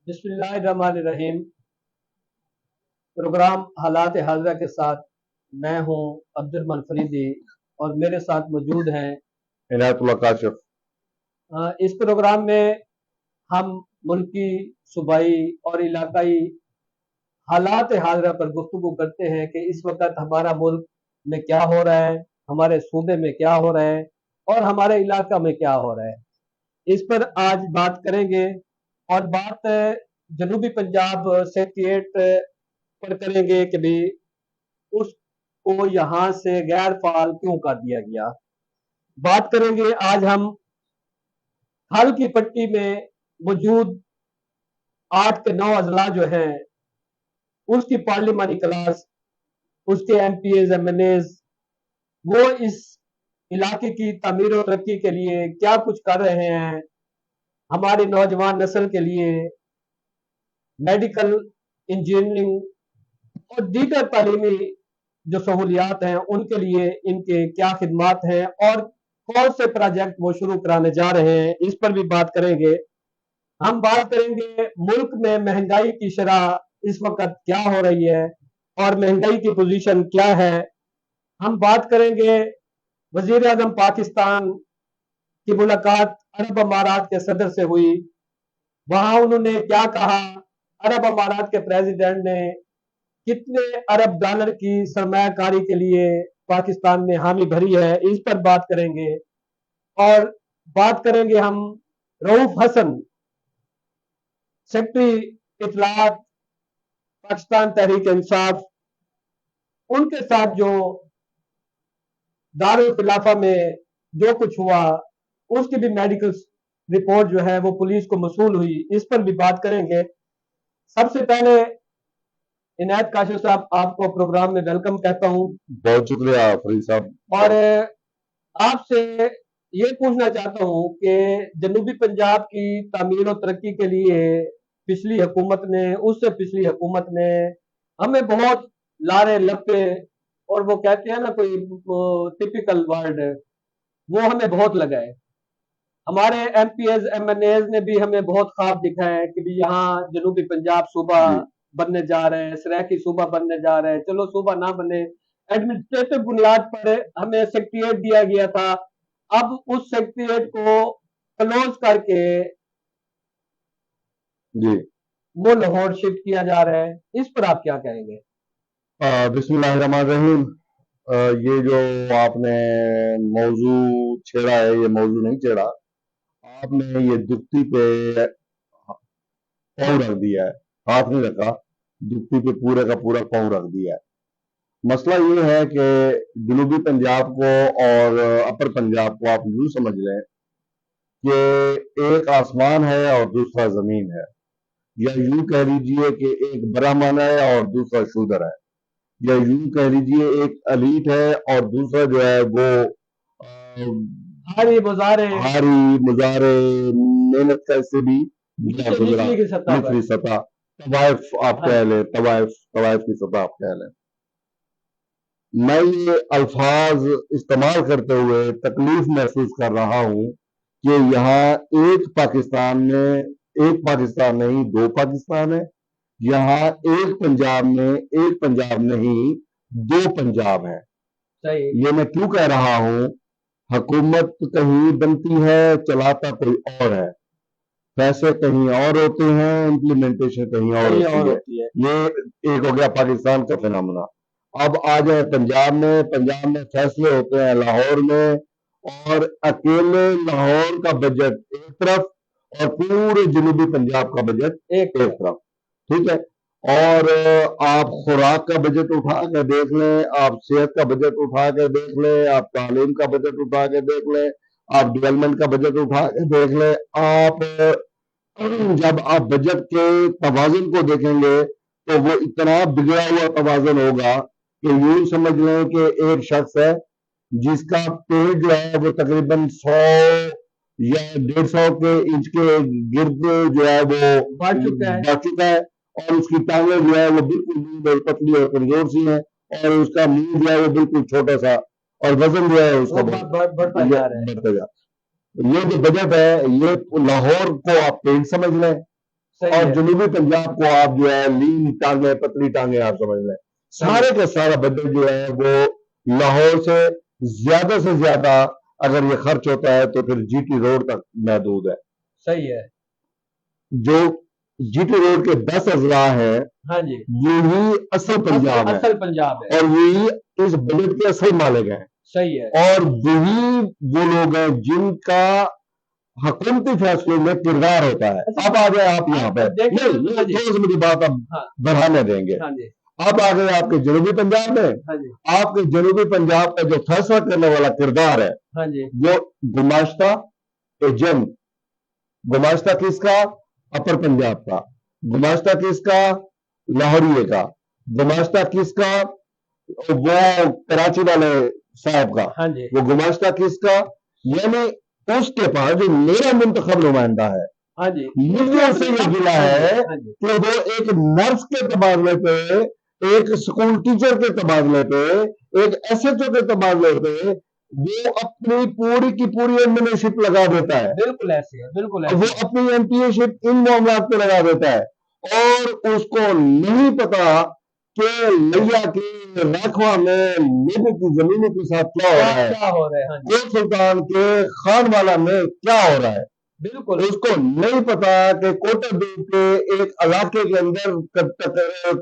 بسم اللہ الرحمن الرحیم۔ پروگرام حالات حاضرہ کے ساتھ میں ہوں عبد الرحمن فریدی اور میرے ساتھ موجود ہیں عنایت اللہ کاشف۔ اس پروگرام میں ہم ملکی، صوبائی اور علاقائی حالات حاضرہ پر گفتگو کرتے ہیں کہ اس وقت ہمارا ملک میں کیا ہو رہا ہے، ہمارے صوبے میں کیا ہو رہا ہے اور ہمارے علاقہ میں کیا ہو رہا ہے۔ اس پر آج بات کریں گے اور بات جنوبی پنجاب سیکریٹریٹ پر کریں گے کہ بھی اس کو یہاں سے غیر فعال کیوں کر دیا گیا۔ بات کریں گے آج ہم حل کی پٹی میں موجود 8 کے 9 اضلاع جو ہیں اس کی پارلیمانی کلاس، اس کے M P As, M N As, وہ اس علاقے کی تعمیر و ترقی کے لیے کیا کچھ کر رہے ہیں، ہماری نوجوان نسل کے لیے میڈیکل، انجینئرنگ اور دیگر تعلیمی جو سہولیات ہیں ان کے لیے ان کے کیا خدمات ہیں اور کون سے پروجیکٹ وہ شروع کرانے جا رہے ہیں، اس پر بھی بات کریں گے۔ ہم بات کریں گے ملک میں مہنگائی کی شرح اس وقت کیا ہو رہی ہے اور مہنگائی کی پوزیشن کیا ہے۔ ہم بات کریں گے وزیر اعظم پاکستان کی ملاقات عرب امارات کے صدر سے ہوئی، وہاں انہوں نے کیا کہا، عرب امارات کے پریزیڈنٹ نے کتنے ارب ڈالر کی سرمایہ کاری کے لیے پاکستان میں حامی بھری ہے، اس پر بات کریں گے۔ اور بات کریں گے ہم رؤوف حسن، سیکرٹری اطلاعات پاکستان تحریک انصاف، ان کے ساتھ جو دارالخلافہ میں جو کچھ ہوا اس کی بھی میڈیکل رپورٹ جو ہے وہ پولیس کو موصول ہوئی، اس پر بھی بات کریں گے۔ سب سے پہلے عنایت کاشف صاحب، آپ کو پروگرام میں ویلکم کہتا ہوں۔ بہت شکریہ فرید صاحب۔ اور آپ سے یہ پوچھنا چاہتا ہوں کہ جنوبی پنجاب کی تعمیر و ترقی کے لیے پچھلی حکومت نے، اس سے پچھلی حکومت نے ہمیں بہت لارے لپے اور وہ کہتے ہیں نا کوئی ٹپیکل ورڈ، وہ ہمیں بہت لگا ہے۔ ہمارے M P As, M N As نے بھی ہمیں بہت خواب دکھائے ہیں کہ بھی یہاں جنوبی پنجاب صوبہ بننے جا رہے ہیں، سرائکی صوبہ بننے جا رہے ہیں، چلو صوبہ نہ بنے، ایڈمنسٹریٹو بنیاد پر ہمیں سیکریٹریٹ دیا گیا تھا، اب اس سیکریٹریٹ کو کلوز کر کے وہ لاہور شفٹ کیا جا رہا ہے، اس پر آپ کیا کہیں گے؟ بسم اللہ الرحمن الرحیم۔ یہ جو آپ نے موضوع چھیڑا ہے، یہ موضوع نہیں چھیڑا، آپ نے یہ دکتی پہ پاؤں رکھ دیا ہے، ہاتھ نہیں رکھا، دکتی پہ پورے کا پورا پاؤں رکھ دیا ہے۔ مسئلہ یہ ہے کہ جنوبی پنجاب کو اور اپر پنجاب کو آپ یوں سمجھ لیں کہ ایک آسمان ہے اور دوسرا زمین ہے، یا یوں کہہ لیجئے کہ ایک برہمن ہے اور دوسرا شودر ہے، یا یوں کہہ لیجئے ایک الیٹ ہے اور دوسرا جو ہے وہ ہاری مزارے محنت کا سے بھی نچلی سطح، طوائف آپ کہہ لیں، طوائف کی سطح آپ کہہ لیں۔ میں یہ الفاظ استعمال کرتے ہوئے تکلیف محسوس کر رہا ہوں کہ یہاں ایک پاکستان میں ایک پاکستان نہیں، 2 پاکستان ہے، یہاں ایک پنجاب میں ایک پنجاب نہیں، 2 پنجاب ہیں۔ یہ میں کیوں کہہ رہا ہوں؟ حکومت کہیں بنتی ہے، چلاتا کوئی اور ہے، پیسے کہیں اور ہوتے ہیں، امپلیمنٹیشن کہیں اور ہوتی ہے۔ یہ ایک ہو گیا پاکستان کا فنامنا۔ اب آ جائے پنجاب میں فیصلے ہوتے ہیں لاہور میں، اور اکیلے لاہور کا بجٹ ایک طرف اور پورے جنوبی پنجاب کا بجٹ ایک طرف، ٹھیک ہے۔ اور آپ خوراک کا بجٹ اٹھا کے دیکھ لیں، آپ صحت کا بجٹ اٹھا کے دیکھ لیں، آپ تعلیم کا بجٹ اٹھا کے دیکھ لیں، آپ ڈیولپمنٹ کا بجٹ اٹھا کے دیکھ لیں، آپ جب آپ بجٹ کے توازن کو دیکھیں گے تو وہ اتنا بگڑا ہوا توازن ہوگا کہ یوں سمجھ لیں کہ ایک شخص ہے جس کا پیٹ جو ہے وہ تقریباً 100 یا 150 کے انچ کے گرد جو ہے وہ بڑھ چکا ہے، اور اس کی ٹانگیں جو ہے وہ بالکل پتلی اور کمزور سی ہیں، اور اس کا منہ جو ہے وہ بالکل چھوٹا سا، اور وزن جو ہے اس کا بڑھتا جا رہا ہے۔ یہ جو بجٹ ہے، یہ لاہور کو آپ پینٹ سمجھ لیں، اور جنوبی پنجاب کو آپ جو ہے لین ٹانگیں پتلی ٹانگیں آپ سمجھ لیں، سارے کا سارا بجٹ جو ہے وہ لاہور سے زیادہ اگر یہ خرچ ہوتا ہے تو پھر جی ٹی روڈ تک محدود ہے. صحیح ہے. جو جی ٹی روڈ کے 10 اضلاع ہیں یہی اصل پنجاب ہے اور یہی اس بجٹ کے اصل مالک ہیں. صحیح ہے. اور یہی وہ لوگ ہیں جن کا حکومتی فیصلوں میں کردار ہوتا ہے. اب آ گئے آپ یہاں پہ میری بات اب بڑھانے دیں گے. اب آ گئے آپ کے جنوبی پنجاب میں. آپ کے جنوبی پنجاب کا جو فیصلہ کرنے والا کردار ہے وہ گماشتہ ایجنٹ، گماشتہ کس کا؟ اپر پنجاب کا. گماشتہ کس کا؟ لاہوریے کا. گماشتہ کس کا؟ وہ کراچی والے صاحب کا. وہ گماشتہ کس کا؟ یعنی اس کے پاس جو میرا منتخب نمائندہ ہے مجھے اسے یہ گلا ہے کہ وہ ایک نرس کے تبادلے پہ، ایک اسکول ٹیچر کے تبادلے پہ، ایک ایس ایچ او کے تبادلے پہ وہ اپنی پوری کی پوری ایڈمنسٹریشپ لگا دیتا ہے. بالکل ایسے ہے، بالکل ایسے. وہ اپنی ایم پی اے شپ ان معاملات پہ لگا دیتا ہے اور اس کو نہیں پتا کہ لیا کے راکھواں میں لوگوں کی زمینوں کے ساتھ کیا ہو رہا ہے، کوٹ سلطان کے خان والا میں کیا ہو رہا ہے. بالکل اس کو نہیں پتا کہ کوٹا بیل کے ایک علاقے کے اندر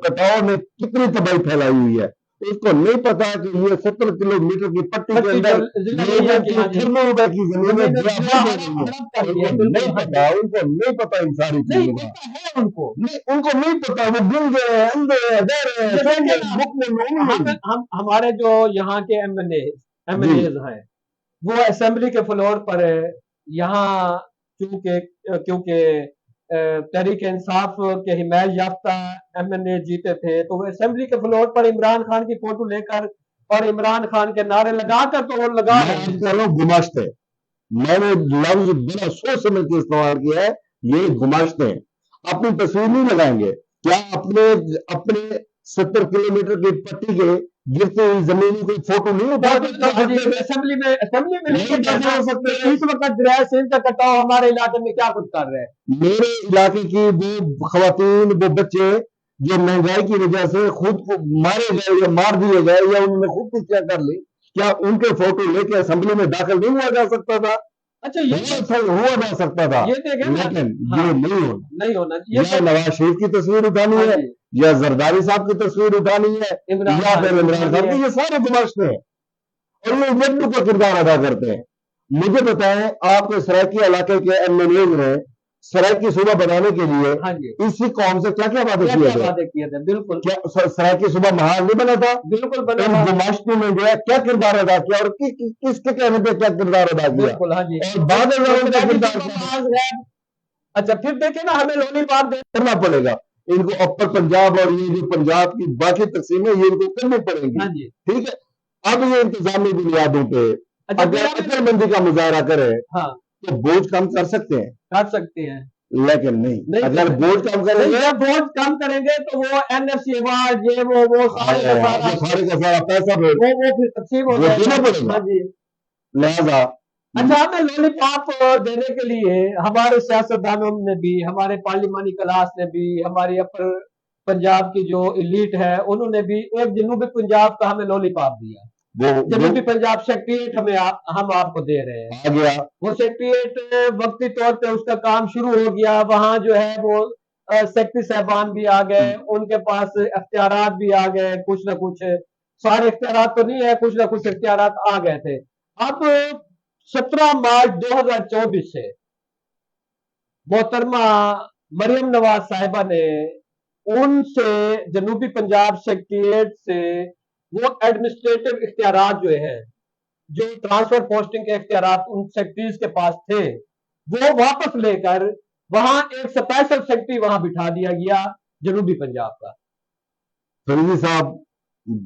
کٹاؤ نے کتنی تباہی پھیلائی ہوئی ہے. اس کو نہیں پتا کہ یہ 70 کلو میٹر کی پٹی کے اندر لوگوں کی کتنے روپے کی زمینیں نہیں پتا. ان کو نہیں پتا ان ساری چیزوں کا، ان کو نہیں پتا. وہ گر گئے، اندھے ہمارے جو یہاں کے ایم ایل ایز ہیں وہ اسمبلی کے فلور پر یہاں کیونکہ تحریک انصاف کے حمایت یافتہ ایم این اے جیتے تھے تو وہ اسمبلی کے فلور پر عمران خان کی فوٹو لے کر اور عمران خان کے نعرے لگا کر تو وہ لگا گماشتے. میں نے لفظ بڑا سوچ سمجھ کے استعمال کیا ہے. یہ گماشتے ہیں، اپنی تصویر نہیں لگائیں گے. کیا اپنے 70 کلو میٹر کی پٹی کے گرتے ہوئی زمین کی فوٹو نہیں اٹھا اسمبلی میں اس وقت دریائے سندھ کا کٹاؤ ہمارے علاقے میں کیا کچھ کر رہے ہیں. میرے علاقے کی وہ خواتین، وہ بچے جو مہنگائی کی وجہ سے خود کو مارے گئے یا مار دیے گئے یا انہوں نے خود کیا کر لی، کیا ان کے فوٹو لے کے اسمبلی میں داخل نہیں ہوا جا سکتا تھا؟ اچھا ہوا جا سکتا تھا، لیکن یہ نہیں ہونا. یا نواز شریف کی تصویر اٹھانی ہے یا زرداری صاحب کی تصویر اٹھانی ہے یا پھر عمران خان کی. یہ سارے گماشتے ہیں اور یہ ایجنٹوں کا کردار ادا کرتے ہیں. مجھے بتائیں، آپ کے سرائکی علاقے کے ایم ایل اے نے سرائکی صوبہ بنانے کے لیے اسی قوم سے کیا کیا وعدے کیے تھے؟ بالکل سرائکی صوبہ محال نہیں بنا تھا. بالکل گماشتوں میں جو ہے کیا کردار ادا کیا اور کس کے کہنے پہ کیا کردار ادا کیا اور بعد اچھا پھر دیکھیں نا ہمیں لونی پاپ کرنا پڑے گا. ان کو اپر پنجاب اور یہ جو پنجاب کی باقی تقسیمیں یہ ان کو کرنی پڑیں گی. ٹھیک ہے، اب یہ انتظامی بنیادوں پہ اگر عقل مندی کا مظاہرہ کرے تو بوجھ کم کر سکتے ہیں لیکن نہیں. اگر بوجھ کم کریں گے تو وہ این ایف سی ایوارڈ یہ وہ سارے کا سارا پیسہ تقسیم ہو دینا پڑے گا. لہذا اچھا ہمیں لولی پاپ دینے کے لیے ہمارے سیاستدانوں نے بھی، ہمارے پارلیمانی کلاس نے بھی، ہماری اپر پنجاب کی جو ایلیٹ ہے انہوں نے بھی ایک جنوبی پنجاب کا ہمیں لولی پاپ دیا. جنوبی پنجاب سیکریٹریٹ ہم آپ کو دے رہے ہیں. وہ سیکریٹریٹ وقتی طور پہ اس کا کام شروع ہو گیا. وہاں جو ہے وہ سیکٹری صاحبان بھی آ گئے، ان کے پاس اختیارات بھی آ گئے. کچھ نہ کچھ، سارے اختیارات تو نہیں ہے، کچھ نہ کچھ اختیارات آ گئے تھے. اب 17 مارچ 2024 سے محترمہ مریم نواز صاحبہ نے ان سے جنوبی پنجاب سیکریٹریٹ سے وہ ایڈمنسٹریٹو اختیارات جو ہے، جو ٹرانسفر پوسٹنگ کے اختیارات ان سیکٹریز کے پاس تھے، وہ واپس لے کر وہاں ایک سپیشل سیکٹری وہاں بٹھا دیا گیا جنوبی پنجاب کا. فریدی صاحب،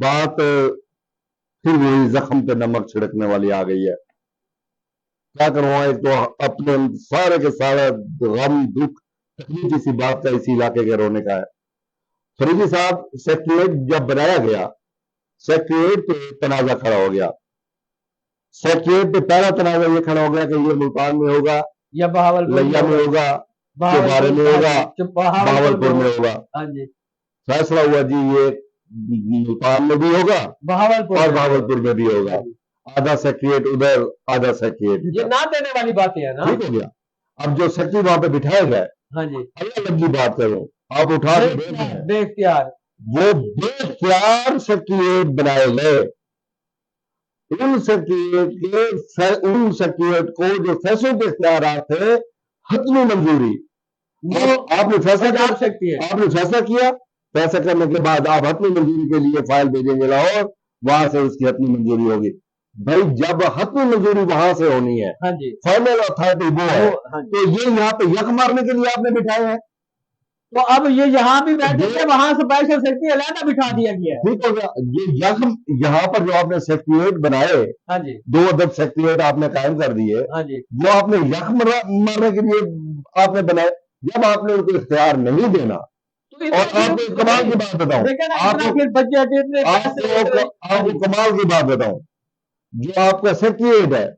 بات پھر وہی زخم پہ نمک چھڑکنے والی آ گئی ہے. کیا کروں، ایک تو اپنے سارے کے سارا غم دکھ تکلیف اسی بات کا اسی علاقے کے رونے کا ہے. فریدی صاحب، سیکریٹریٹ جب بنایا گیا، سیکریٹریٹ پہ تنازع کھڑا ہو گیا. سیکریٹریٹ پہ پہلا تنازع یہ کھڑا ہو گیا کہ یہ ملتان میں ہوگا یا بہاولپور میں ہوگا کے بارے میں ہوگا, بہاولپور میں ہوگا. ہاں جی, فیصلہ ہوا جی یہ ملتان میں بھی ہوگا اور بہاولپور میں بھی ہوگا. آدھا سیکریٹ ادھر, آدھا سیکریٹ یہ نہ دینے والی باتیں ہیں نا. ٹھیک ہو گیا. اب جو سیکریٹ وہاں پہ بٹھائے گئے, ہاں جی, الگ کی بات کرو, آپ اٹھا کے دیکھیں, بے اختیار, وہ بے اختیار سیکریٹ بنائے گئے. ان سیکریٹ کو جو فیصلوں کے اختیارات تھے, حتمی منظوری, آپ نے فیصلہ کیا, فیصلہ کرنے کے بعد آپ حتمی منظوری کے لیے فائل بھیجیں گے لاہور, وہاں سے اس کی حتمی منظوری ہوگی. بھائی جب حتمی منظوری وہاں سے ہونی ہے, فائنل اتھارٹی وہ ہے, تو یہ یہاں پہ یک مارنے کے لیے آپ نے بٹھائے ہیں. تو اب یہ یہاں بھی بیٹھے تھے, وہاں سے اسپیشل سیکرٹری علیحدہ بٹھا دیا گیا ہے. ٹھیک ہو گیا. یہ یکم یہاں پر جو آپ نے سیکریٹ بنائے, 2 عدد سیکریٹ آپ نے قائم کر دیے, وہ آپ نے یک مارنے کے لیے آپ نے بنائے. جب آپ نے ان کو اختیار نہیں دینا, اور آپ کو کمال کی بات بتاؤں, آپ کو کمال کی بات بتاؤں, جو آپ کا سیکریٹ ہے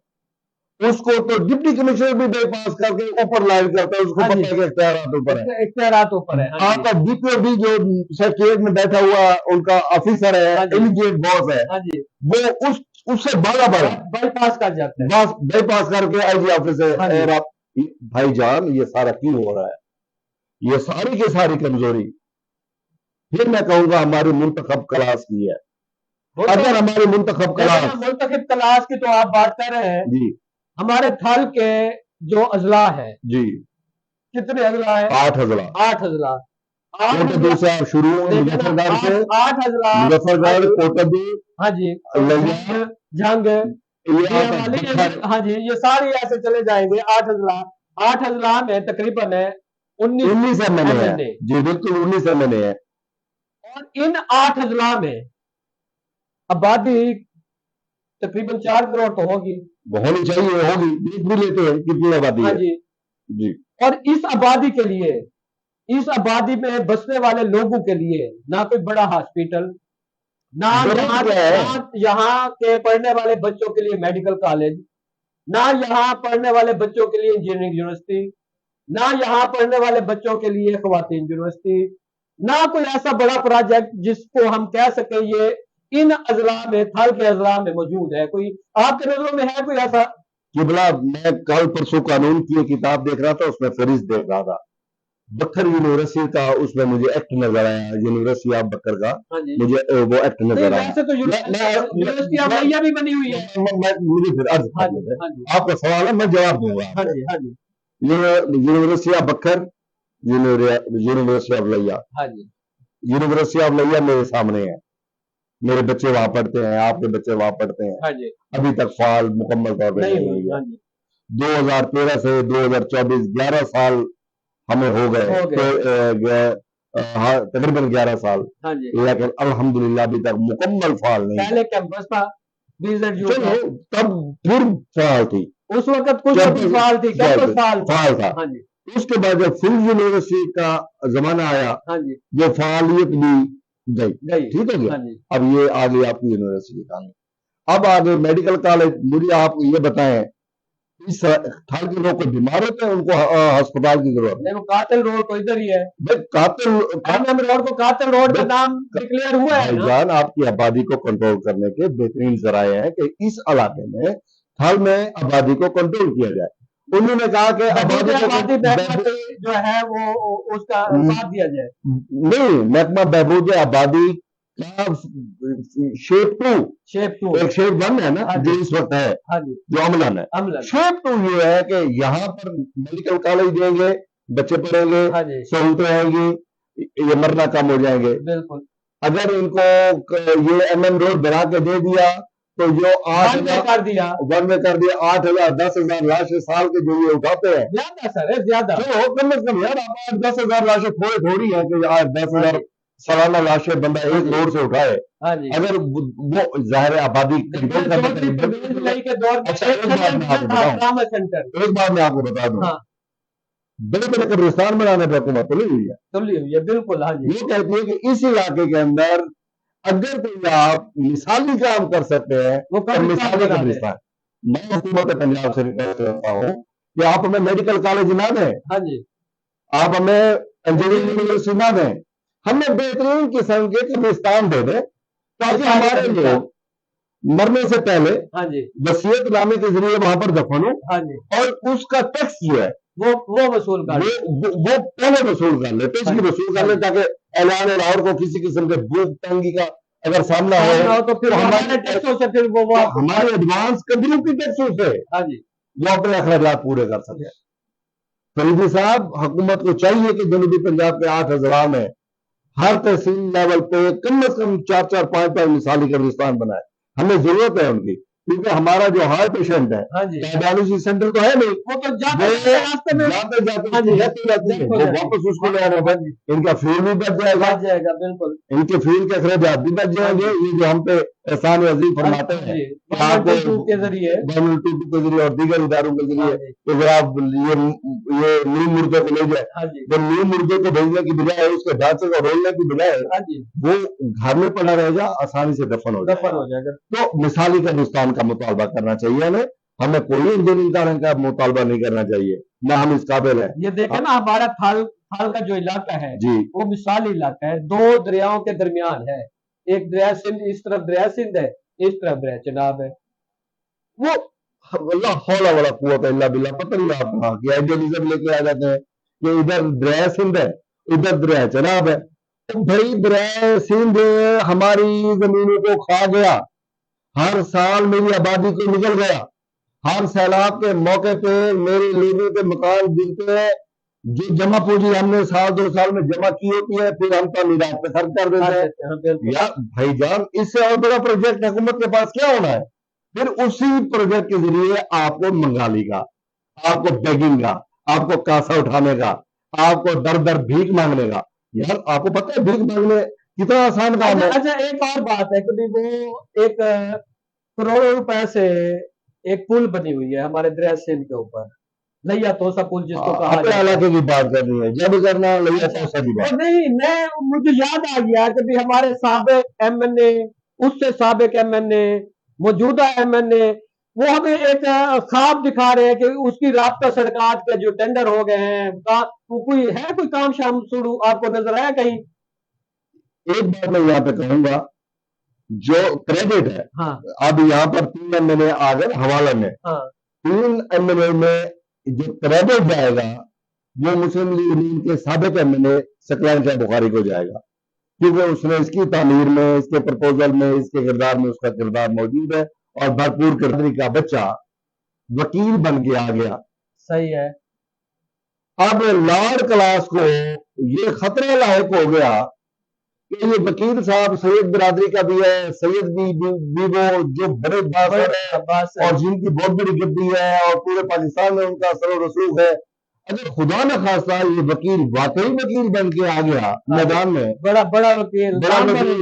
اس کو تو ڈپٹی کمشنر بھی بائی پاس کر کے اوپر لائن کرتا ہے, اس کو پتہ ہے کہ اختیارات اوپر ہے. آپ کا ڈی پی او بھی جو سیکریٹ میں بیٹھا ہوا ان کا آفیسر ہے, امیڈیٹ باس ہے, وہ اس سے بائی پاس کر جاتا ہے, بائی پاس کر کے آئی جی آفس ہے. بھائی جان یہ سارا کیوں ہو رہا ہے؟ یہ ساری کی ساری کمزوری پھر میں کہوں گا ہماری منتخب کلاس کی ہے. اگر ہماری منتخب کلاس کی تو آپ بات کر رہے ہیں جی, ہمارے تھل کے جو اضلاع ہے جی, کتنے اضلاع ہیں؟ 8 اضلاع. 8 اضلاع. دوسرا شروع مظفر گڑھ سے, 8 اضلاع, مظفر گڑھ, کوٹدو, ہاں جی, جھنگ, ہاں جی, یہ ساری ایسے چلے جائیں گے. 8 اضلاع, 8 اضلاع میں تقریباً 19 ایم این اے. جی بالکل 19 ایم این اے ہے. اور ان 8 اضلاع میں آبادی تقریباً 4 کروڑ تو ہوگی, ہونی چاہیے, ہوگی. دیکھ بھی لیتے ہیں کتنی آبادی ہے. جی, اور اس آبادی کے لیے, اس آبادی میں بسنے والے لوگوں کے لیے نہ کوئی بڑا ہاسپٹل, نہ یہاں کے پڑھنے والے بچوں کے لیے میڈیکل کالج, نہ یہاں پڑھنے والے بچوں کے لیے انجینئرنگ یونیورسٹی, نہ یہاں پڑھنے والے بچوں کے لیے خواتین یونیورسٹی, نہ کوئی ایسا بڑا پروجیکٹ جس کو ہم کہہ سکیں یہ ان اضلاع میں, تھل کے اضلاع میں موجود ہے. کوئی آپ کے نظروں میں ہے کوئی ایسا؟ قبلہ, میں کل پرسوں قانون کی کتاب دیکھ رہا تھا, اس میں فہرست دیکھ رہا تھا بکر یونیورسٹی کا, اس میں مجھے ایکٹ نظر آیا, یونیورسٹی آف بکر کا مجھے وہ ایکٹ نظر آیا. یونیورسٹی آف لیا بھی بنی ہوئی ہے. مجھے پھر عرض آپ کا سوال ہے, میں جواب دوں گا. یونیورسٹی آف بکر, یونیورسٹی آف لیا, یونیورسٹی آف لیا میرے سامنے ہے, میرے بچے وہاں پڑھتے ہیں, آپ کے بچے وہاں پڑھتے ہیں. ابھی تک فعال مکمل طور پہ نہیں ہوئی ہے. 2013 سے 2024 11 سال ہمیں ہو گئے, تقریباً 11 سال, لیکن الحمدللہ ابھی تک مکمل فعال نہیں. پہلے کیمپس تھا, تب پھر فعال تھی, اس وقت کچھ فعال تھی, کیمپس فعال تھا. اس کے بعد جب فل یونیورسٹی کا زمانہ آیا, جو فعالیت بھی گئی. ٹھیک ہے, اب یہ آگے آپ کی یونیورسٹی کا. اب آگے میڈیکل کالج, مجھے آپ یہ بتائیں اس تھل کے لوگ کو بیمار ہوتے ہیں, ان کو ہسپتال کی ضرورت ہے. قاتل روڈ تو ادھر ہی ہے, قاتل روڈ کو قاتل روڈ کا نام ڈکلیئر ہوا ہے. جان آپ کی آبادی کو کنٹرول کرنے کے بہترین ذرائع ہیں کہ اس علاقے میں تھل میں آبادی کو کنٹرول کیا جائے. انہوں نے کہا کہ آبادی جو ہے وہ اس کا ساتھ دیا جائے. نہیں, محکمہ بہبود آبادی کا شیپ 2, ایک شیپ 1 ہے نا, جو اس وقت ہے, جو عملان ہے. شیپ 2 یہ ہے کہ یہاں پر میڈیکل کالج دیں گے, بچے پڑھیں گے, سہولتیں آئیں گی, یہ مرنا کم ہو جائیں گے. بالکل. اگر ان کو یہ ایم این روڈ بنا کے دے دیا تو جو 8 کر دیا 8,000 10,000 لاشیں سال کے جو یہ اٹھاتے ہیں, زیادہ کم از کم یار 10,000 لاشیں تھوڑی ہیں کہ 10,000 سالانہ لاشیں بندہ ایک روڈ سے اٹھائے. اگر وہ ظاہر آبادی ایک بات میں آپ کو بتا دوں, بڑے بڑے قبرستان بنانے پہ حکومت تو نہیں ہوئی ہے. بالکل. یہ کہتی ہے کہ اس علاقے کے اندر اگر کوئی آپ مثالی کام کر سکتے ہیں وہ مثالی قبرستان. میں حکومت پنجاب سے ریکویسٹ کرتا ہوں کہ آپ ہمیں میڈیکل کالج نہ دیں, آپ ہمیں انجینئرنگ یونیورسٹی نہ دیں, ہمیں بہترین قسم کے قبرستان دے دیں تاکہ ہمارے لوگ مرنے سے پہلے وصیت نامے کے ذریعے وہاں پر دفن ہو, اور اس کا ٹیکس جو ہے وہ وصول کر لے, وہ پہلے وصول کر لے, ٹیکس کی وصول کر لے, تاکہ اعلان لاہور کو کسی قسم کے بھوک تنگی کا اگر سامنا ہو تو پھر ہمارے ایڈوانس قدروں کی ٹیکسوں سے وہ اپنے اخراجات پورے کر سکے. فریدی صاحب, حکومت کو چاہیے کہ جنوبی پنجاب کے 8 اضلاع میں ہر تحصیل لیول پہ کم از کم 4-4 5-5 مثالی قبرستان بنائے. ہمیں ضرورت ہے ان کی, کیونکہ ہمارا جو ہارٹ پیشنٹ ہے ڈائیالسس سینٹر تو ہے نہیں, وہ تو جاتے جاتے وہ واپس اس کو لے آنا ہے. ان کا فیول بھی بچ جائے گا, بالکل ان کے فیول کے اخراجات بھی بچ جائیں گے. یہ جو ہم پہ احسان عظیم فرماتے ہیں آپ کو کے ذریعے اور دیگر اداروں کے ذریعے کہ اگر آپ یہ نیو مردے کو لے جائے, تو نیو مردے کو بھیجنے کی بجائے اس کے ڈھانچے کو رولنے کی بجائے وہ گھر میں پڑا رہے گا, آسانی سے دفن ہو جائے گا. تو مثالی قبرستان کا مطالبہ کرنا چاہیے ہمیں کوئی انجینئرنگ ادارے کا مطالبہ نہیں کرنا چاہیے, نہ ہم اس قابل ہیں. یہ دیکھیں نا, ہمارا تھال کا جو علاقہ ہے وہ مثالی علاقہ ہے, 2 دریاؤں کے درمیان ہے. ایک دریا سندھ, اس طرف دریا سندھ ہے, اس طرف دریا چناب ہے. وہ اللہ حول ولا قوت الا باللہ, پتہ نہیں آپ کہاں کی آئیڈیالزم لے کے آ جاتے ہیں کہ ادھر دریا سندھ ہے ادھر دریا چناب ہے. بھائی دریا سندھ ہماری زمینوں کو کھا گیا, ہر سال میری آبادی کو نکل گیا, ہر سیلاب کے موقع پہ میرے لوگوں کے مکان گرتے ہیں. جو جمع پونجی ہم نے 1-2 سال میں جمع کی ہوتی ہے پھر ہم تعمیرات پہ خرچ کر دیتے ہیں. یار بھائی جان, اس سے اور بڑا پروجیکٹ حکومت کے پاس کیا ہونا ہے؟ پھر اسی پروجیکٹ کے ذریعے آپ کو منگالی کا, آپ کو بیگنگ کا, آپ کو کاسا اٹھانے کا, آپ کو در در بھیک مانگنے کا. یار آپ کو پتہ ہے بھیک مانگنے کتنا آسان کام ہے. اچھا ایک اور بات ہے کہ وہ ایک کروڑوں روپے سے ایک پل بنی ہوئی ہے ہمارے دریا سندھ کے اوپر, لیا توسا پل جس کو کہا جاتا ہے. علاقے کی بات کرنی ہے جب کرنا لیا توسا کی بات نہیں, مجھے یاد آ گیا کہ ہمارے سابق ایم این اے, اس سے سابق ایم این اے, موجودہ ایم این اے, وہ ہمیں ایک خواب دکھا رہے ہیں کہ اس کی رابطہ سڑکات کے جو ٹینڈر ہو گئے ہیں, کوئی کام شام شروع آپ کو نظر آیا کہیں؟ ایک بات میں یہاں پہ کہوں گا, جو کریڈٹ ہے اب یہاں پر 3 ایم این اے آ گئے حوالہ میں, 3 ایم این اے میں جو کریڈٹ جائے گا وہ مسلم لیگ نون کے سابق ایم این اے سکلین شاہ بخاری کو جائے گا, کیونکہ اس نے اس کی تعمیر میں, اس کے پرپوزل میں, اس کے کردار میں اس کا کردار موجود ہے, اور بھرپور کرداری کا بچہ وکیل بن کے آ گیا. صحیح ہے. اب لارڈ کلاس کو یہ خطرہ لاحق ہو گیا کہ یہ وکیل صاحب سید برادری کا بھی ہے, سید بھی وہ جو بڑے باثر ہیں اور جن کی بہت بڑی گدی ہے اور پورے پاکستان میں ان کا اثر و رسوخ ہے. اگر خدا نہ خواستہ یہ وکیل واقعی وکیل بن کے آ گیا میدان میں, بڑا وکیل,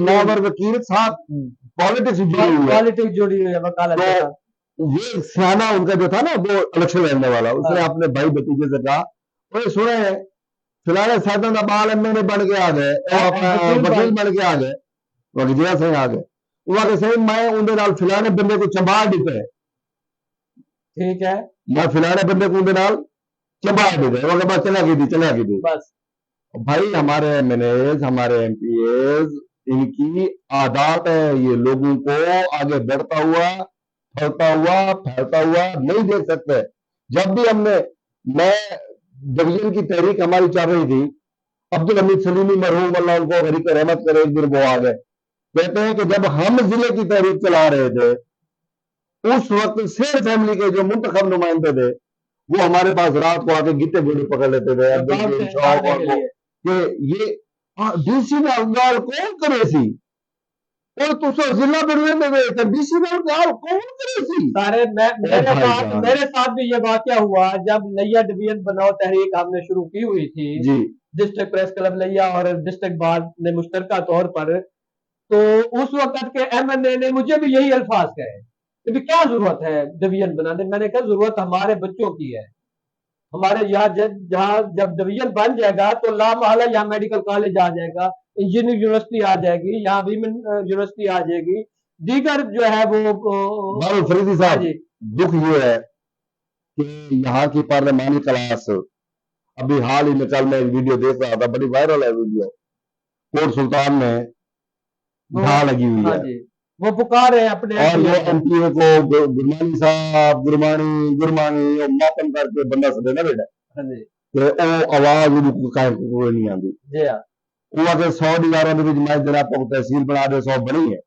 نامور وکیل صاحب, پالیٹکس جڑی ہوئی ہے, یہ سیانہ ان کا جو تھا نا وہ الیکشن لڑنے والا, اس نے اپنے بھائی بھتیجے سے کہا سنے فلانے سیدن ابال ایم این اے بن کے آ گئے, وکیل بن کے آ گئے, وکیل سے آ گئے, وہ کہ صحیح میں اندر نال فلانے بندے کو چمبار دیتے ہیں, ٹھیک ہے, میں فلانے بندے کو اندر نال چمبار دیتے ہیں, وہ کہ بس چلا کی دی بس. بھائی ہمارے ایم این ایز, ہمارے ایم پی ایز, ان کی عادات ہے یہ لوگوں کو آگے بڑھتا ہوا, پھیلتا ہوا نہیں دیکھ سکتے. جب بھی ہم نے, میں ڈویژن کی تحریک ہماری چل رہی تھی, عبدالحمید سلیمی مرحوم اللہ ان کو غریق رحمت کرے, ایک دن وہ آ گئے, کہتے ہیں کہ جب ہم ضلع کی تحریک چلا رہے تھے اس وقت سیر فیملی کے جو منتخب نمائندے تھے وہ ہمارے پاس رات کو آ کے گٹے گوڑے پکڑ لیتے تھے کہ یہ ڈی سی نال کون کرے سی, اور تو ضلع بڑھنے ڈی سی نال کون کرے سی. میرے ساتھ بھی یہ واقعہ ہوا جب لیا ڈویژن بناؤ تحریک ہم نے شروع کی ہوئی تھی ڈسٹرکٹ پریس کلب لیا اور ڈسٹرکٹ بار نے مشترکہ طور پر, تو اس وقت کے ایم این اے نے مجھے بھی یہی الفاظ کہے کہ کیا ضرورت ہے ڈویژن بنانے. میں نے کہا ضرورت ہمارے بچوں کی ہے, ہمارے جہاں جب ڈویژن بن جائے گا تو لا محالہ یہاں میڈیکل کالج آ جائے گا, انجینئرنگ یونیورسٹی آ جائے گی, یہاں ویمن یونیورسٹی آ جائے گی, دیگر جو ہے وہ. فریدی صاحب دکھ یہ ہے کہ یہاں کی پارلیمانی کلاس ابھی حال ہی میں کل میں ایک ویڈیو دیکھ رہا تھا, بڑی وائرل ہے ویڈیو, کوٹ سلطان میں جہاں لگی ہوئی ہاں ہے, جی, وہ پکار رہے ہیں اپنے اور وہ ایم پی او کو گرمانی صاحب گرمانی ماتم کر کے بندہ سدے نا بیٹا کہ وہ آواز نہیں آتی. جی ہاں, وہ آ کے 100 دیواروں کے میں جناب کو تحصیل بنا دے 100 بنی ہے.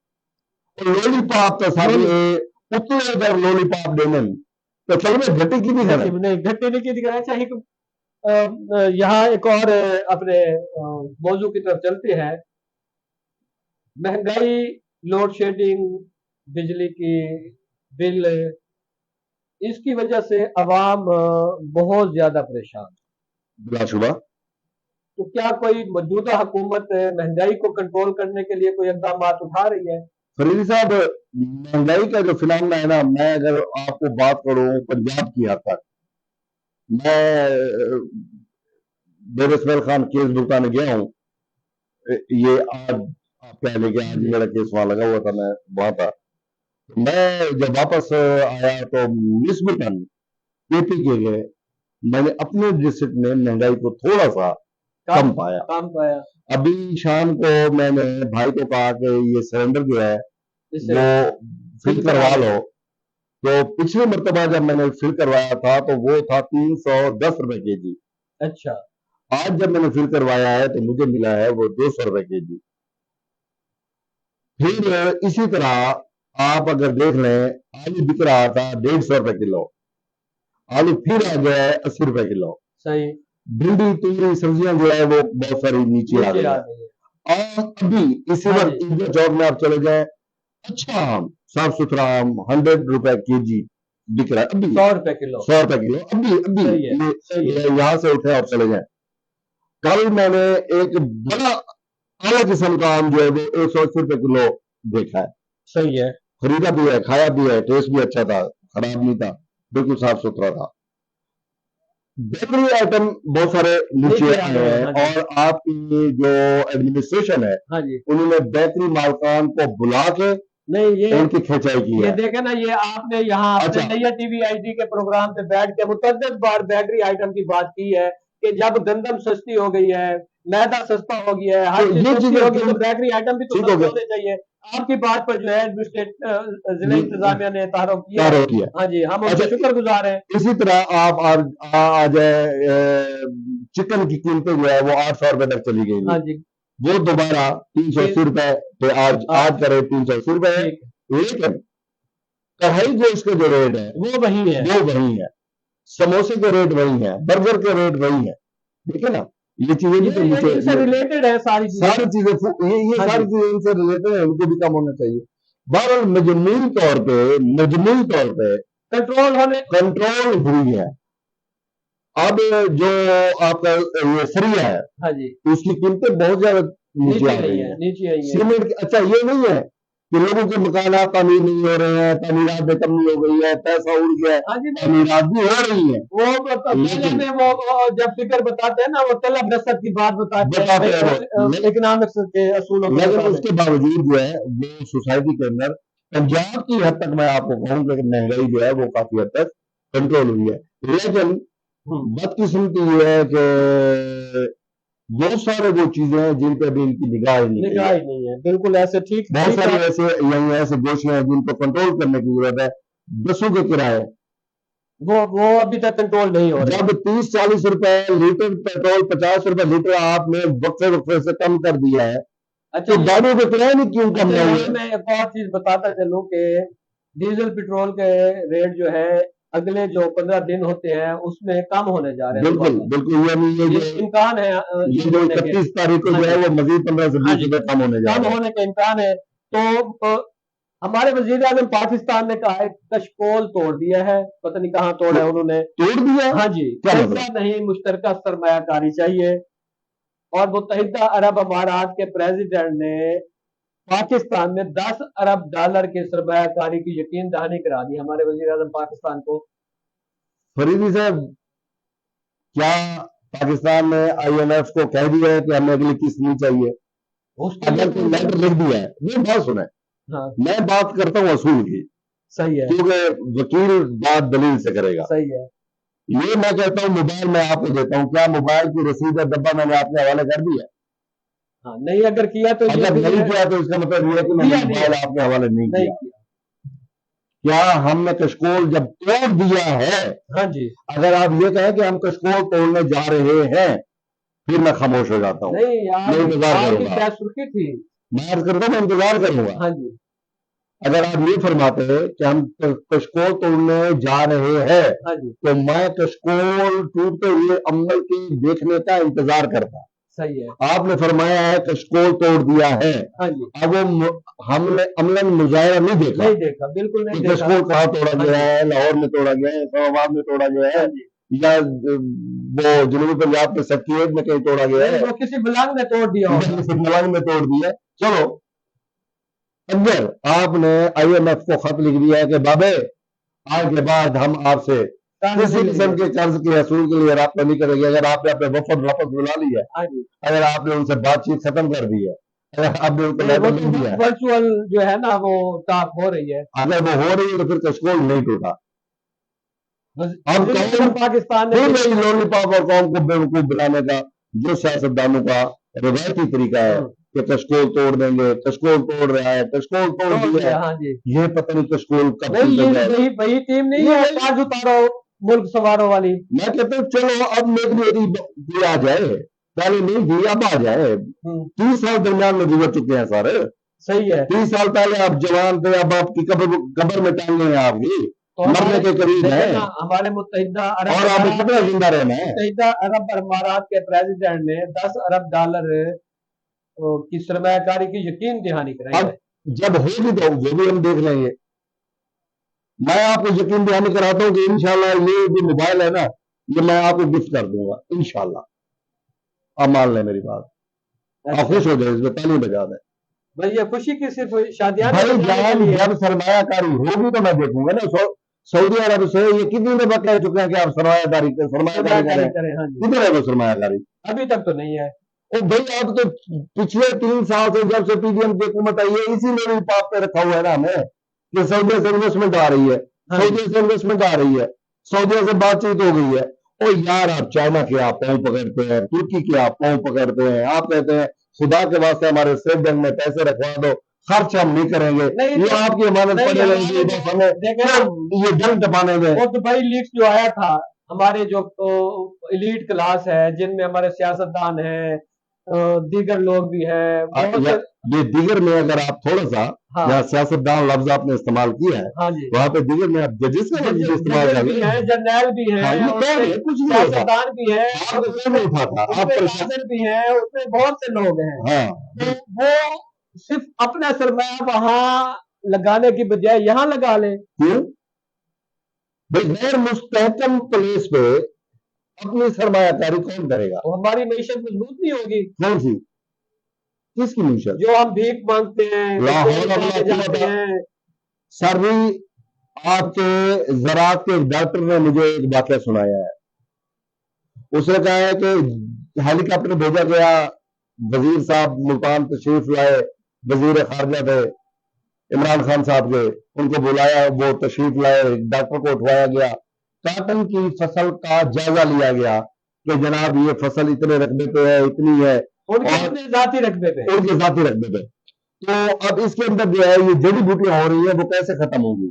لولی پاپ تو سب اتنے اگر لولی پاپ دینے تو چلو گھٹی کی بھی نہیں گھٹی نہیں کی دکھانا چاہیے. یہاں ایک اور اپنے موضوع کی طرف چلتے ہیں. مہنگائی, لوڈ شیڈنگ, بجلی کی بل, اس کی وجہ سے عوام بہت زیادہ پریشان. بلا شبہ. تو کیا کوئی موجودہ حکومت مہنگائی کو کنٹرول کرنے کے لیے کوئی اقدامات اٹھا رہی ہے؟ فریدی صاحب, مہنگائی کا جو فنامنا ہے نا, میں اگر آپ کو بات کروں پنجاب کی حد تک, میں ڈیرہ اسماعیل خان کیس بھگتانے گیا ہوں. یہ آج آپ کہہ لیں کہ آج میرا کیس وہاں لگا ہوا تھا, میں وہاں تھا. میں جب واپس آیا تو نسبتاً پی پی کے گئے, میں نے اپنے ڈسٹرکٹ میں مہنگائی کو تھوڑا سا کم پایا. ابھی شام کو میں نے بھائی کو کہا کہ یہ سلنڈر جو ہے وہ فل کروا لو. تو پچھلی مرتبہ جب میں نے فل کروایا تھا تو وہ تھا 310 روپے کے جی. اچھا, آج جب میں نے فل کروایا ہے تو مجھے ملا ہے وہ 200 روپے کے جی. پھر اسی طرح آپ اگر دیکھ لیں, آلو بک رہا تھا 150 روپے کلو, آلو پھر آ گیا ہے 80 روپے کلو. صحیح. بھنڈی تیری سبزیاں جو ہے وہ بہت ساری نیچے آ گئی ہے. اور ابھی اسی وقت عید چوک میں آپ چلے جائیں, اچھا آم, صاف ستھرا آم 100 روپے کے جی بک رہا ہے. ابھی 100 روپے کلو, 100 روپے کلو ابھی یہاں سے اٹھے اور چلے جائیں. کل میں نے ایک بڑا اعلیٰ قسم کا آم جو ہے وہ 180 روپے کلو دیکھا ہے. صحیح ہے. خریدا بھی ہے, کھایا بھی ہے, ٹیسٹ بھی اچھا تھا, خراب نہیں تھا, بالکل صاف ستھرا تھا. بیکری آئٹم بہت سارے نیچے آئے ہیں, اور آپ کی جو ایڈمنسٹریشن ہے انہوں نے بیکری مالکان کو بلا کے نہیں ان کی کھینچائی کی ہے. یہ دیکھیں نا, یہ آپ نے یہاں نیا ٹی وی آئی ڈی کے پروگرام پہ بیٹھ کے متعدد بار بیکری آئٹم کی بات کی ہے کہ جب گندم سستی ہو گئی ہے, میدا سستا ہو گیا ہے, ہر چیز سستی ہو گئی تو بیکری آئٹم بھی تو سستے ہونے چاہیے. آپ کی بات پر جو ہے ضلع انتظامیہ نے تعارف کیا. ہاں جی, ہم ان کے شکر گزار ہیں. اسی طرح آپ آ جائے, چکن کی قیمتیں جو ہے وہ 800 روپے تک چلی گئی. ہاں جی, وہ دوبارہ 380 روپے پہ آج کرے 380 روپے ہے. لیکن کڑھائی گوشت کے جو ریٹ ہے وہ وہی ہے, سموسے کے ریٹ وہی ہیں, برگر کے ریٹ وہی ہیں. ٹھیک ہے نا, یہ چیزیں بھی تو ان سے ریلیٹڈ ہے, ساری چیزیں یہ ساری چیزیں ان سے ریلیٹڈ ہیں, ان کو بھی کم ہونا چاہیے. بہرحال مجموعی طور پہ کنٹرول ہوئی ہے. اب جو آپ کا یہ سریا ہے اس کی قیمتیں بہت زیادہ نیچے آ رہی ہیں. سیمنٹ, اچھا یہ نہیں ہے کہ لوگوں کے مکانات تعمیر نہیں ہو رہے ہیں, تعمیرات میں کمی ہو گئی ہے, پیسہ اڑ گیا ہے, تعمیرات بھی ہو رہی ہیں. وہ جب فکر بتاتے ہیں نا, وہ طلب رسد کی بات بتاتے ہیں اکنامکس کے اصولوں. لیکن اس کے باوجود جو ہے وہ سوسائٹی کے اندر پنجاب کی حد تک میں آپ کو کہوں کہ مہنگائی جو ہے وہ کافی حد تک کنٹرول ہوئی ہے. لیکن بدقسمتی یہ ہے کہ بہت سارے وہ چیزیں ہیں جن پہ ابھی ان کی نگاہ نہیں ہے. بالکل ایسے ٹھیک, بہت سارے ایسے گوشیاں ہیں جن کو کنٹرول کرنے کی ضرورت ہے. بسوں کے کرائے وہ ابھی تک کنٹرول نہیں ہو رہے. جب 30-40 روپے لیٹر پیٹرول, 50 روپے لیٹر آپ نے وقفے سے کم کر دیا ہے. اچھا, گاڑیوں کے کرائے نہیں کیوں کم نہیں ہوئے؟ میں ایک اور چیز بتاتا چلوں کہ ڈیزل پیٹرول کے ریٹ جو ہے اگلے جو 15 دن ہوتے ہیں اس میں کم ہونے جا رہے ہیں. بالکل امکان ہے, یہ جو 31 تاریخ کو جو ہے وہ مزید 15 سے 20 روپے کم ہونے جا رہے ہیں. کم ہونے کا امکان ہے. تو ہمارے وزیر اعظم پاکستان نے کہا ہے کشکول توڑ دیا ہے, پتہ نہیں کہاں توڑا ہے انہوں نے. توڑ دیا؟ ہاں جی, ایسا نہیں, مشترکہ سرمایہ کاری چاہیے. اور متحدہ عرب امارات کے پریزیڈنٹ نے پاکستان میں 10 ارب ڈالر کے سرمایہ کاری کی یقین دہانی کرا دی ہمارے وزیر اعظم پاکستان کو. فریدی صاحب, کیا پاکستان نے آئی ایم ایف کو کہہ دیا ہے کہ ہمیں اگلی قسط نہیں چاہیے؟ اگر کوئی لیٹر لکھ دیا ہے, یہ بات سنیں, میں بات کرتا ہوں اصول کی. صحیح ہے, کیونکہ وکیل بات دلیل سے کرے گا. صحیح ہے. یہ میں کہتا ہوں موبائل میں آپ کو دیتا ہوں، کیا موبائل کی رسید اور ڈبہ میں نے آپ کے حوالے کر دیا؟ ہاں نہیں، اگر کیا تو اگر نہیں کیا تو اس کا مطلب یہ ہے کہ میں نے موبائل آپ کے حوالے نہیں کیا۔ کیا ہم نے کشکول جب توڑ دیا ہے؟ ہاں جی، اگر آپ یہ کہیں کہ ہم کشکول توڑنے جا رہے ہیں پھر میں خاموش ہو جاتا ہوں، نہیں انتظار کروں گا، سرخی تھی، میں عرض کرتا ہوں میں انتظار کروں گا۔ ہاں جی، اگر آپ یہ فرماتے ہیں کہ ہم کشکول توڑنے جا رہے ہیں ہاں جی، تو میں کشکول ٹوٹتے ہوئے عمل کے دیکھنے کا انتظار کرتا۔ صحیح ہے، آپ نے فرمایا ہے کشکول توڑ دیا ہے، ہاں جی، اب ہم نے عملاً مظاہرہ نہیں دیکھا، بالکل نہیں کہ دیکھا، کشکول کہاں توڑا گیا ہے، لاہور میں توڑا گیا ہے، اسلام آباد میں توڑا گیا ہے، یا وہ جنوبی پنجاب کے سیکٹریٹ میں کہیں توڑا گیا ہے، وہ کسی ملانگ نے توڑ دیا ہوگا، کسی ملانگ میں توڑ دیا۔ چلو اگر آپ نے IMF کو خط لکھ دیا ہے کہ بابے آج کے بعد ہم آپ سے کسی قسم کے قرض کے حصول کے لیے رابطہ نہیں کریں گے، اگر آپ نے اپنے وفد واپس بلا لیا ہے، اگر آپ نے ان سے بات چیت ختم کر دی ہے، اگر آپ نے ان کو لیٹر لکھ دیا ہے، ورچوئل جو ہے نا وہ ٹاک ہو رہی ہے، اگر وہ ہو رہی ہے تو پھر کشکول نہیں ٹوٹا۔ اب پاکستان پھر میری لولی پاپ اور قوم کو بیوقوف بنانے کا جو سیاستدانوں کا روایتی طریقہ ہے کہ کشکول توڑ دیں گے، کشکول توڑ رہا ہے، کشکول توڑ دیا ہے، یہ پتہ نہیں کشکول کب وہی ٹیم نہیں ہے تاج اتارو ملک سوارو والی۔ میں کہتا ہوں چلو اب میری آ جائے، پہلے نہیں تھی اب آ جائے، 30 سال درمیان میں گزر چکے ہیں سارے، صحیح ہے، 30 سال پہلے آپ جوان تھے، اب آپ کی قبر میں ٹانگیں ہیں آپ کی، مرنے کے قریب ہیں، ہمارے متحدہ اور آپ کتنا زندہ رہنا ہے۔ متحدہ عرب امارات کے پریزیڈنٹ نے $10 ارب کی سرمایہ کاری کی یقین دہانی کرائی ہے۔ جب ہوگی تو وہ بھی ہم دیکھ لیں گے۔ میں آپ کو یقین دہانی کراتا ہوں کہ انشاءاللہ یہ جو موبائل ہے نا یہ میں آپ کو گفٹ کر دوں گا انشاءاللہ، آپ مان لیں میری بات، آپ خوش ہو جائے، اس میں تالی بجا دیں۔ بھائی یہ خوشی کی صرف شادیاں جب سرمایہ کاری ہوگی تو میں دیکھوں گا نا۔ سعودی عرب سے یہ کتنی دفعہ کہہ چکے ہیں کہ آپ سرمایہ کاری کریں، کتنے ہے وہ سرمایہ کاری؟ ابھی تک تو نہیں ہے۔ بھائی آپ تو پچھلے 3 سال سے جب سے PDM کی حکومت آئی ہے اسی میں بھی پاپ پہ رکھا ہوا ہے نا ہمیں کہ سعودیہ سے انویسٹمنٹ آ رہی ہے، سعودیہ سے انویسٹمنٹ آ رہی ہے، سعودیہ سے بات چیت ہو گئی ہے۔ او یار آپ چائنا کے آپ پاؤں پکڑتے ہیں، ترکی کے آپ پاؤں پکڑتے ہیں، آپ کہتے ہیں خدا کے واسطے ہمارے اسٹیٹ بینک میں پیسے رکھوا دو، خرچ ہم نہیں کریں گے، یہ آپ کی امانت پڑے رہیں گے، بس ہمیں یہ جنگ ٹپانے میں۔ وہ دبئی لیکس جو آیا تھا، ہمارے جو ایلیٹ کلاس ہے جن میں ہمارے سیاستدان ہیں، دیگر لوگ بھی ہیں، یہ دیگر میں اگر آپ تھوڑا سا یا سیاستدان لفظ آپ نے استعمال کیا ہے وہاں پہ دیگر میں آپ ججز کا لفظ استعمال کر رہے ہیں، جرنیل بھی ہیں، سیاستدان بھی ہیں، آپ بھی ہیں، اس میں بہت سے لوگ ہیں، وہ صرف اپنا سرمایہ وہاں لگانے کی بجائے یہاں لگا لیں۔ بھائی غیر مستحکم پلیس پہ اپنی سرمایہ کاری کون کرے گا؟ ہماری معیشت مضبوط نہیں ہوگی۔ کون سی؟ کس کی معیشت؟ جو ہم بھیک مانگتے ہیں۔ سر بھی آپ کے زراعت کے ڈاکٹر نے مجھے ایک واقعہ سنایا ہے، اس نے کہا ہے کہ ہیلی کاپٹر بھیجا گیا، وزیر صاحب ملتان تشریف لائے، وزیر خارجہ تھے عمران خان صاحب کے، ان کو بلایا، وہ تشریف لائے، ڈاکٹر کو اٹھوایا گیا، کاٹن کی فصل کا جائزہ لیا گیا کہ جناب یہ فصل اتنے رقبے پہ ہے، اتنی ہے، ان کے ذاتی رقبے پہ، تو اب اس کے اندر جو ہے یہ جڑی بوٹیاں ہو رہی ہیں وہ کیسے ختم ہوگی؟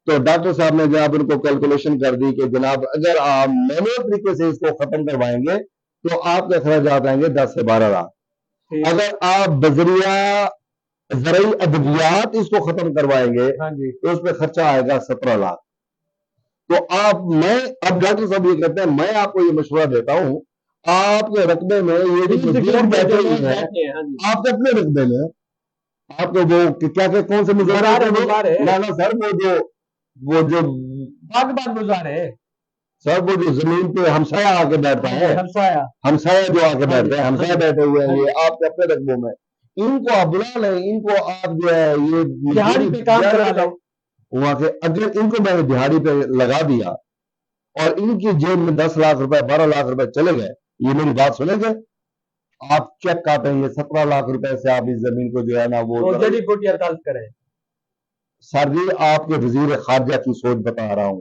تو ڈاکٹر صاحب نے جناب ان کو کیلکولیشن کر دی کہ جناب اگر آپ مینوئل طریقے سے اس کو ختم کروائیں گے تو آپ کے اخراجات آئیں گے 10 سے 12 لاکھ، اگر آپ بذریعہ زرعی ادویات اس کو ختم کروائیں گے تو اس پہ خرچہ آئے گا 17 لاکھ۔ تو اب ڈاکٹر صاحب یہ کہتے ہیں میں آپ کو یہ مشورہ دیتا ہوں، آپ کے رقبے میں یہ جو بزرگ بیٹھے ہوئے ہیں آپ کے اپنے رقبے میں آپ کو وہ کیا کہ کون سے مظاہرے لانا سر وہ جو مظاہرے سر وہ جو زمین پہ ہمسایہ آ کے بیٹھتا ہے، ہمسایہ جو آ کے بیٹھتے ہیں، ہمسایہ بیٹھے ہوئے ہیں یہ آپ کے اپنے رقبوں میں، ان کو آپ بلا لیں، ان کو آپ جو ہے یہ دہاڑی پہ کام کرا دو وہاں کے، اگر ان کو میں نے دہاڑی پہ لگا دیا اور ان کی جیب میں 10 لاکھ روپے 12 لاکھ روپے چلے گئے، یہ میری بات سنیں گے آپ چیک کاٹیں گے 17 لاکھ روپے سے آپ اس زمین کو جو ہے نا وہ جڑی بوٹیاں خرچ کریں۔ سر جی آپ کے وزیر خارجہ کی سوچ بتا رہا ہوں،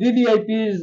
VVIPs